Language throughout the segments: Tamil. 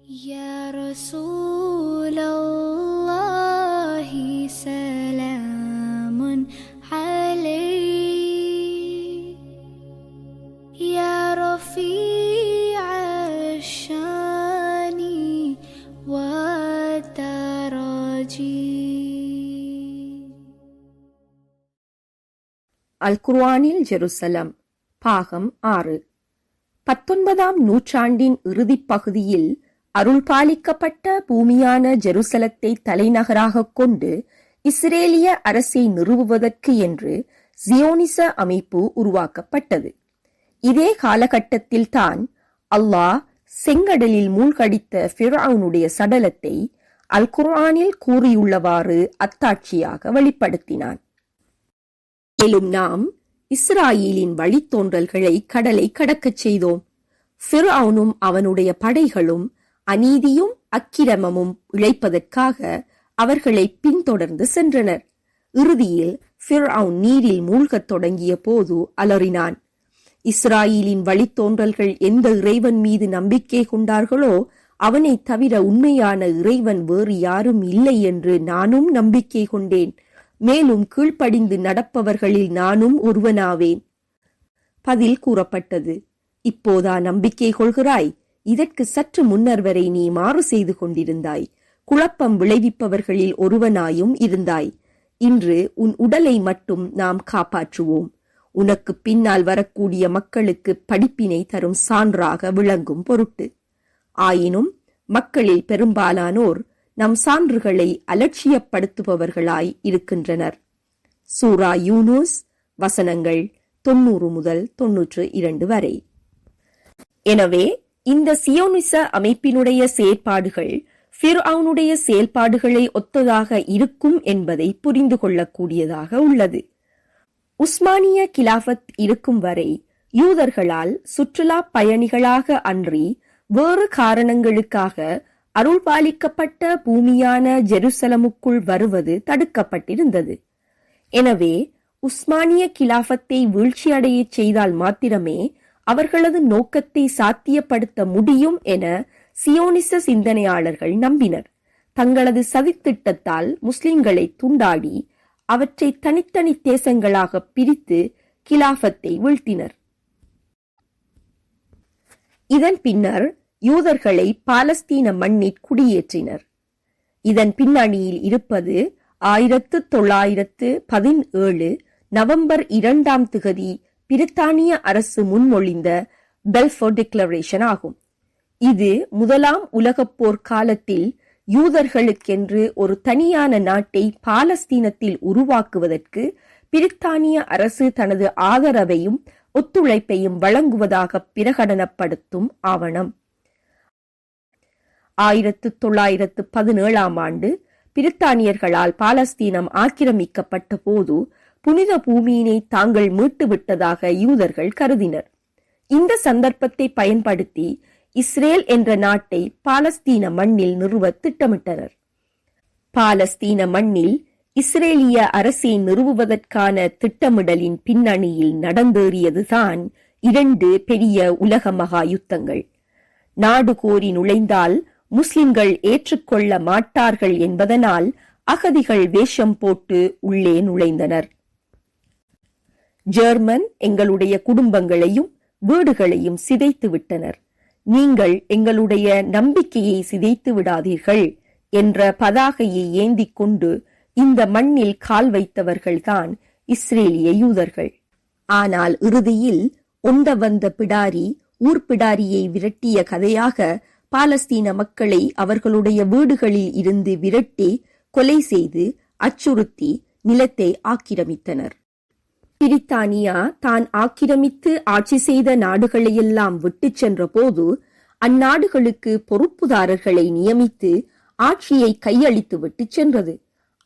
يا رسول الله سلام عليك يا رفيع الشان والدرجي. அல் குர்ஆனில் ஜெருசலம் பாகம் 6. 19ஆம் நூற்றாண்டின் இறுதிப் பகுதியில் அருள்பாலிக்கப்பட்ட பூமியான ஜெருசலத்தை தலைநகராகக் கொண்டு இஸ்ரேலிய அரசை நிறுவுவதற்கு என்று ஜியோனிச அமைப்பு உருவாக்கப்பட்டது. இதே காலகட்டத்தில்தான் அல்லாஹ் செங்கடலில் மூழ்கடித்த ஃபிர்அவுனுடைய சடலத்தை அல் குர்ஆனில் கூறியுள்ளவாறு அத்தாட்சியாக வெளிப்படுத்தினான். மேலும் நாம் இஸ்ராயேலின் வழித்தோன்றல்களை கடலை கடக்கச் செய்தோம். ஃபிர்அவுனும் அவனுடைய படைகளும் அநீதியும் அக்கிரமமும் இழைப்பதற்காக அவர்களை பின்தொடர்ந்து சென்றனர். இறுதியில் ஃபிர்அவுன் நீரில் மூழ்கத் தொடங்கிய போது அலறினான். இஸ்ராயேலின் வழித்தோன்றல்கள் எந்த இறைவன் மீது நம்பிக்கை கொண்டார்களோ அவனை தவிர உண்மையான இறைவன் வேறு யாரும் இல்லை என்று நானும் நம்பிக்கை கொண்டேன். மேலும் கீழ்ப்படிந்து நடப்பவர்களில் நானும் ஒருவனாவேன். பதில் கூறப்பட்டது, இப்போதா நம்பிக்கை கொள்கிறாய்? இதற்கு சற்று முன்னர் வரை நீ மாறு செய்து கொண்டிருந்தாய், குழப்பம் விளைவிப்பவர்களில் ஒருவனாயும் இருந்தாய். இன்று உன் உடலை மட்டும் நாம் காப்பாற்றுவோம். உனக்கு பின்னால் வரக்கூடிய மக்களுக்கு படிப்பினை தரும் சான்றாக விளங்கும் பொருட்டு. ஆயினும் மக்களில் பெரும்பாலானோர் நம் சான்றுகளை அலட்சியப்படுத்துபவர்களாய் இருக்கின்றனர். சூரா யூனுஸ் வசனங்கள் 90 முதல் 92 வரை. எனவே இந்த சியோனிச அமைப்பினுடைய செயற்பாடுகள் ஃபிர்அவுனுடைய செயல்பாடுகளை ஒத்ததாக இருக்கும் என்பதை புரிந்து கொள்ளக்கூடியதாக உள்ளது. உஸ்மானிய கிலாஃபத் இருக்கும் வரை யூதர்களால் சுற்றுலா பயணிகளாக அன்றி வேறு காரணங்களுக்காக அருள்பாலிக்கப்பட்ட பூமியான ஜெருசலமுக்குள் வருவது தடுக்கப்பட்டிருந்தது. எனவே உஸ்மானிய கிலாஃபத்தை வீழ்ச்சியடையச் செய்தால் மாத்திரமே அவர்களது நோக்கத்தை சாத்தியப்படுத்த முடியும் என சியோனிச சிந்தனையாளர்கள் நம்பினர். தங்களது சதித்திட்டத்தால் முஸ்லிம்களை துண்டாடி அவற்றை தனித்தனி தேசங்களாக பிரித்து கிலாஃபத்தை வீழ்த்தினர். இதன் பின்னர் யூதர்களை பாலஸ்தீன மண்ணில் குடியேற்றினர். இதன் பின்னணியில் இருப்பது 1917 நவம்பர் 2ஆம் திகதி பிரித்தானிய அரசு முன்மொழிந்த பெல்ஃபோர் டிக்ளரேஷன் ஆகும். இது முதலாம் உலகப் போர் காலத்தில் யூதர்களுக்கென்று ஒரு தனியான நாட்டை பாலஸ்தீனத்தில் உருவாக்குவதற்கு பிரித்தானிய அரசு தனது ஆதரவையும் ஒத்துழைப்பையும் வழங்குவதாக பிரகடனப்படுத்தும் ஆவணம். 1917ஆம் ஆண்டு பிரித்தானியர்களால் பாலஸ்தீனம் ஆக்கிரமிக்கப்பட்ட போது புனித பூமியினை தாங்கள் மீட்டுவிட்டதாக யூதர்கள் கருதினர். இந்த சந்தர்ப்பத்தை பயன்படுத்தி இஸ்ரேல் என்ற நாட்டை பாலஸ்தீன மண்ணில் நிறுவ திட்டமிட்டனர். பாலஸ்தீன மண்ணில் இஸ்ரேலிய அரசை நிறுவுவதற்கான திட்டமிடலின் பின்னணியில் நடந்தேறியதுதான் 2 பெரிய உலக மகா யுத்தங்கள். நாடு கோரி நுழைந்தால் முஸ்லிம்கள் ஏற்றுக்கொள்ள மாட்டார்கள் என்பதனால் அகதிகள் வேஷம் போட்டு உள்ளே நுழைந்தனர். ஜெர்மன் எங்களுடைய குடும்பங்களையும் வீடுகளையும் சிதைத்து விட்டனர். நீங்கள் எங்களுடைய நம்பிக்கையை சிதைத்து விடாதீர்கள் என்ற பதாகையை ஏந்திக் கொண்டு இந்த மண்ணில் கால் வைத்தவர்கள்தான் இஸ்ரேலிய யூதர்கள். ஆனால் இறுதியில் ஒண்ட வந்த பிடாரி ஊர் பிடாரியை விரட்டிய கதையாக பாலஸ்தீன மக்களை அவர்களுடைய வீடுகளில் இருந்து விரட்டி கொலை செய்து அச்சுறுத்தி நிலத்தை ஆக்கிரமித்தனர். பிரித்தானியா தான் ஆக்கிரமித்து ஆட்சி செய்த நாடுகளையெல்லாம் விட்டுச் சென்ற போது அந்நாடுகளுக்கு பொறுப்புதாரர்களை நியமித்து ஆட்சியை கையளித்து விட்டு சென்றது.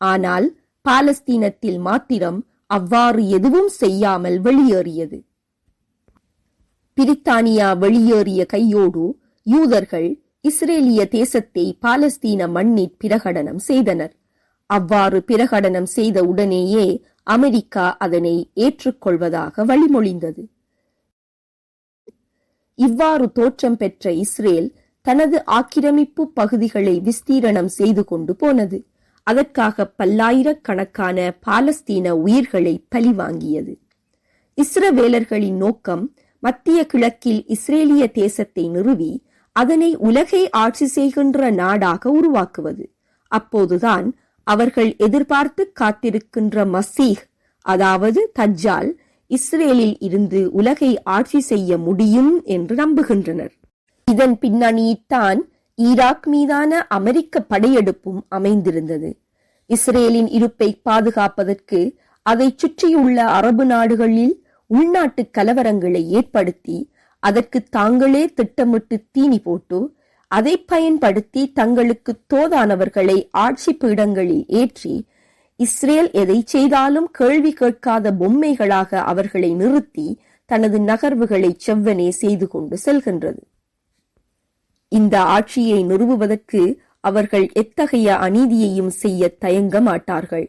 ஆனால் பாலஸ்தீனத்தில் மாத்திரம் அவ்வாறு எதுவும் செய்யாமல் வெளியேறியது. பிரித்தானியா வெளியேறிய கையோடு யூதர்கள் இஸ்ரேலிய தேசத்தை பாலஸ்தீன மண்ணில் பிரகடனம் செய்தனர். அவ்வாறு பிரகடனம் செய்த உடனேயே அமெரிக்கா அதனை ஏற்றுக்கொள்வதாக வழிமொழிந்தது. இவ்வாறு தோற்றம் பெற்ற இஸ்ரேல் தனது ஆக்கிரமிப்பு பகுதிகளை விஸ்தீரணம் செய்து கொண்டு போனது. அதற்காக பல்லாயிரக்கணக்கான பாலஸ்தீன உயிர்களை பழிவாங்கியது. இஸ்ரவேலர்களின் நோக்கம் மத்திய கிழக்கில் இஸ்ரேலிய தேசத்தை நிறுவி அதனை உலகை ஆட்சி செய்கின்ற நாடாக உருவாக்குவது. அப்போதுதான் அவர்கள் எதிர்பார்த்து காத்திருக்கின்ற மசீஹ், அதாவது தஜ்ஜால், இஸ்ரேலில் இருந்து உலகை ஆட்சி செய்ய முடியும் என்று நம்புகின்றனர். இதன் பின்னணியில்தான் ஈராக் மீதான அமெரிக்க படையெடுப்பும் அமைந்திருந்தது. இஸ்ரேலின் இருப்பை பாதுகாப்பதற்கு அதை சுற்றியுள்ள அரபு நாடுகளில் உள்நாட்டு கலவரங்களை ஏற்படுத்தி அதற்கு தாங்களே திட்டமிட்டு தீனி போட்டு அதை பயன்படுத்தி தங்களுக்கு தோதானவர்களை ஆட்சி பீடங்களில் ஏற்றி இஸ்ரேல் எதை செய்தாலும் கேள்வி கேட்காத பொம்மைகளாக அவர்களை நிறுத்தி தனது நகர்வுகளை செவ்வனே செய்து கொண்டு செல்கின்றது. இந்த ஆட்சியை நிறுவுவதற்கு அவர்கள் எத்தகைய அநீதியையும் செய்ய தயங்க மாட்டார்கள்.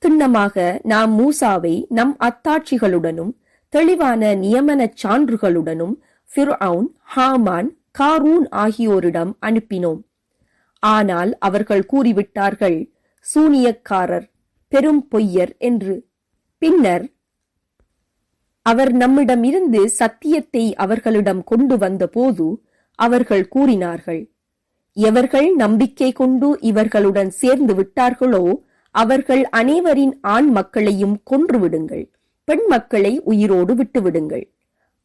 திண்ணமாக நாம் மூசாவை நம் அத்தாட்சிகளுடனும் தெளிவான நியமன சான்றுகளுடனும் ஃபிர்அவுன், ஹாமான், காரூன் ஆகியோரிடம் அனுப்பினோம். ஆனால் அவர்கள் கூறிவிட்டார்கள், சூனியக்காரர், பெரும் பொய்யர் என்று. பின்னர் அவர் நம்மிடமிருந்து சத்தியத்தை அவர்களிடம் கொண்டு வந்த போது அவர்கள் கூறினார்கள், எவர்கள் நம்பிக்கை கொண்டு இவர்களுடன் சேர்ந்து விட்டார்களோ அவர்கள் அனைவரின் ஆண் மக்களையும் கொன்றுவிடுங்கள், பெண் மக்களை உயிரோடு விட்டுவிடுங்கள்.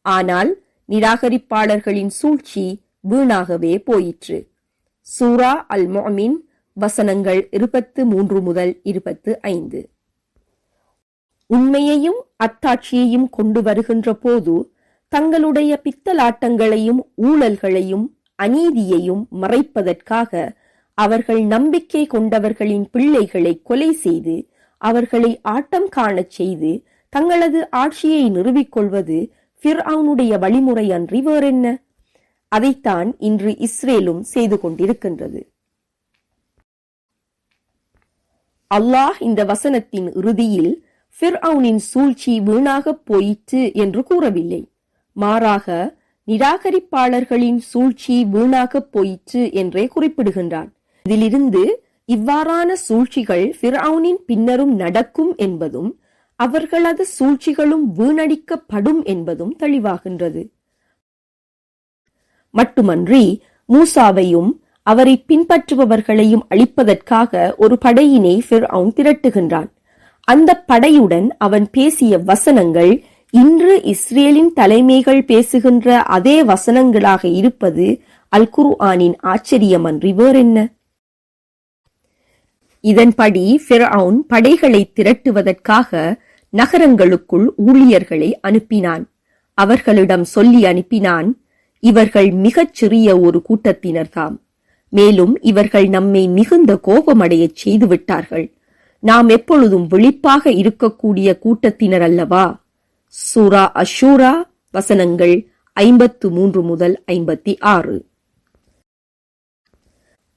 ஆனால் நிராகரிப்பாளர்களின் சூழ்ச்சி வீணாகவே போயிற்று. சூரா அல் முஅ்மின் வசனங்கள் 23 முதல் 25. உண்மையையும் அத்தாட்சியையும் கொண்டு வருகின்ற போது தங்களுடைய பித்தலாட்டங்களையும் ஊழல்களையும் அநீதியையும் மறைப்பதற்காக அவர்கள் நம்பிக்கை கொண்டவர்களின் பிள்ளைகளை கொலை செய்து அவர்களை ஆட்டம் காணச் செய்து தங்களது ஆட்சியை நிறுவிக்கொள்வது ஃபிர்அவுனுடைய வழிமுறை அன்றி வேறென்ன? அதைத்தான் இன்று இஸ்ரேலும் செய்து கொண்டிருக்கின்றது. அல்லாஹ் இந்த வசனத்தின் இறுதியில் ஃபிர்அவுனின் சூழ்ச்சி வீணாக போயிற்று என்று கூறவில்லை. மாறாக நிராகரிப்பாளர்களின் சூழ்ச்சி வீணாக போயிற்று என்றே குறிப்பிடுகின்றான். இதிலிருந்து இவ்வாறான சூழ்ச்சிகள் ஃபிர்அவுனின் பின்னரும் நடக்கும் என்பதும் அவர்களது சூழ்ச்சிகளும் வீணடிக்கப்படும் என்பதும் தெளிவாகின்றது. மட்டுமன்றி மூசாவையும் அவரை பின்பற்றுபவர்களையும் அழிப்பதற்காக ஒரு படையினை ஃபிர்அவுன் திரட்டுகின்றான். அந்த படையுடன் அவன் பேசிய வசனங்கள் இன்று இஸ்ரேலின் தலைமைகள் பேசுகின்ற அதே வசனங்களாக இருப்பது அல் குர்ஆனின் ஆச்சரியமன்றி வேறென்ன? இதன்படி ஃபிர்அவுன் படைகளை திரட்டுவதற்காக நகரங்களுக்குள் ஊழியர்களை அனுப்பினான். அவர்களிடம் சொல்லி அனுப்பினான், இவர்கள் மிகச் சிறிய ஒரு கூட்டத்தினர்தாம். மேலும் இவர்கள் நம்மை மிகுந்த கோபமடையச் செய்து விட்டார்கள். நாம் எப்பொழுதும் விழிப்பாக இருக்கக்கூடிய கூட்டத்தினர் அல்லவா? சூரா அஷூரா வசனங்கள் 53 முதல் 56.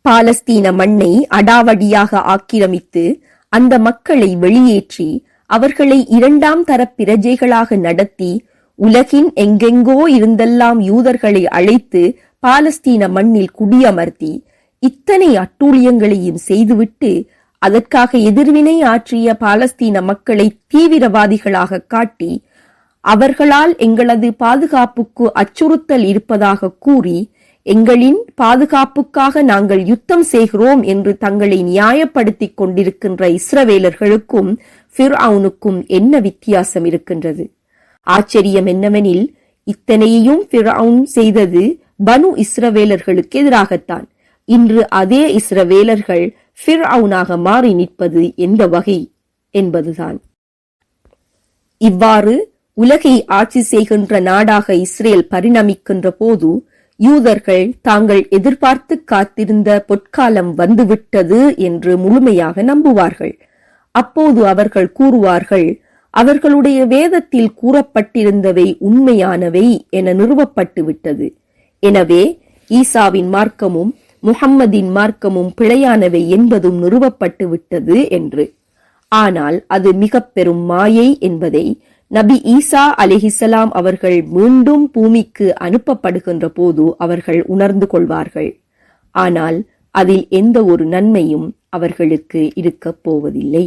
பாலஸ்தீன மண்ணை அடாவடியாக ஆக்கிரமித்து அந்த மக்களை வெளியேற்றி அவர்களை இரண்டாம் தர பிரஜைகளாக நடத்தி உலகின் எங்கெங்கோ இருந்தெல்லாம் யூதர்களை அழைத்து பாலஸ்தீன மண்ணில் குடியமர்த்தி இத்தனை அட்டூழியங்களையும் செய்துவிட்டு அதற்காக எதிர்வினை ஆற்றிய பாலஸ்தீன மக்களை தீவிரவாதிகளாக காட்டி அவர்களால் எங்களது பாதுகாப்புக்கு அச்சுறுத்தல் இருப்பதாக கூறி எங்களின் பாதுகாப்புக்காக நாங்கள் யுத்தம் செய்கிறோம் என்று தங்களை நியாயப்படுத்திக் கொண்டிருக்கின்ற இஸ்ரவேலர்களுக்கும் ஃபிர்அவுனுக்கும் என்ன வித்தியாசம் இருக்கின்றது? ஆச்சரியம் என்னவெனில் இத்தனையையும் ஃபிர்அவுன் செய்தது பனு இஸ்ரவேலர்களுக்கு எதிராகத்தான். இன்று அதே இஸ்ரவேலர்கள் ஃபிர்அவுனாக மாறி நிற்பது எந்த வகை என்பதுதான். இவ்வாறு உலகை ஆட்சி செய்கின்ற நாடாக இஸ்ரேல் பரிணமிக்கின்ற போது யூதர்கள் தாங்கள் எதிர்பார்த்து காத்திருந்த பொற்காலம் வந்துவிட்டது என்று முழுமையாக நம்புவார்கள். அப்போது அவர்கள் கூறுவார்கள், அவர்களுடைய வேதத்தில் கூறப்பட்டிருந்தவை உண்மையானவை என நிறுவப்பட்டு விட்டது. எனவே ஈசாவின் மார்க்கமும் முஹம்மதின் மார்க்கமும் பிழையானவை என்பதும் நிறுவப்பட்டு விட்டது என்று. ஆனால் அது மிக பெரும் மாயை என்பதை நபி ஈசா அலைஹிஸ்ஸலாம் அவர்கள் மீண்டும் பூமிக்கு அனுப்பப்படுகின்ற போது அவர்கள் உணர்ந்து கொள்வார்கள். ஆனால் அதில் எந்த ஒரு நன்மையும் அவர்களுக்கு இருக்கப் போவதில்லை.